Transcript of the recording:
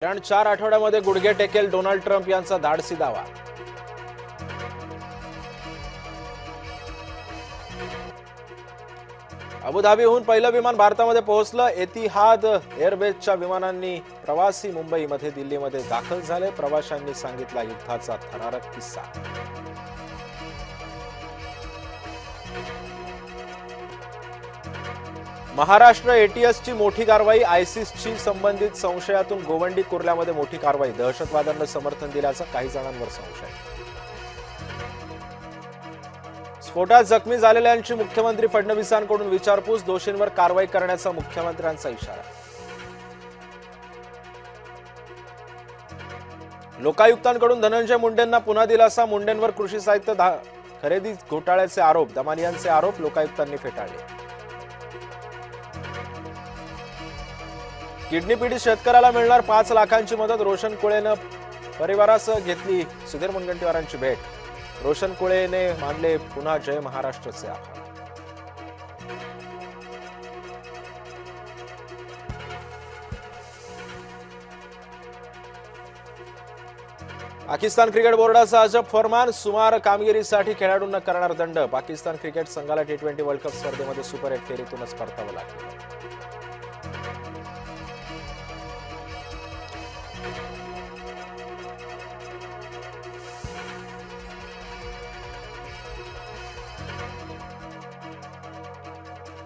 कारण 4 आठवड्यामध्ये गुडघे टेकेल डोनाल्ड ट्रम्प यांचा धाडसी दावा. अबुधाबीहून पहिलं विमान भारतामध्ये पोहोचलं. एतिहाद एअरबेजच्या विमानांनी प्रवासी मुंबईमध्ये दिल्लीमध्ये दाखल झाले. प्रवाशांनी सांगितला युद्धाचा थरारक किस्सा. महाराष्ट्र एटीएसची मोठी कारवाई. आयसिसशी संबंधित संशयातून गोवंडी कुर्ल्यामध्ये मोठी कारवाई. दहशतवाद्यांना समर्थन दिल्याचा काही जणांवर संशय. स्फोटात जखमी झालेल्यांची मुख्यमंत्री फडणवीसांकडून विचारपूस. दोषींवर कारवाई करण्याचा मुख्यमंत्र्यांचा इशारा. लोकायुक्तांकडून धनंजय मुंडेंना पुन्हा दिलासा. मुंडेंवर कृषी साहित्य खरेदी घोटाळ्याचे आरोप. दमानियांचे आरोप लोकायुक्तांनी फेटाळले. किडनी पीडित शेतकऱ्याला मिळणार 5 लाखांची मदत. रोशन कुळेनं परिवारासह घेतली सुधीर मुनगंटीवारांची भेट. रोशन कुळेने मानले पुन्हा जय महाराष्ट्रचे आभार. पाकिस्तान क्रिकेट बोर्डाचा अजब फरमान. सुमार कामगिरीसाठी खेळाडूंना करणार दंड. पाकिस्तान क्रिकेट संघाला T20 वर्ल्ड कप स्पर्धेमध्ये सुपर 8 फेरीतूनच परतावं लागलं.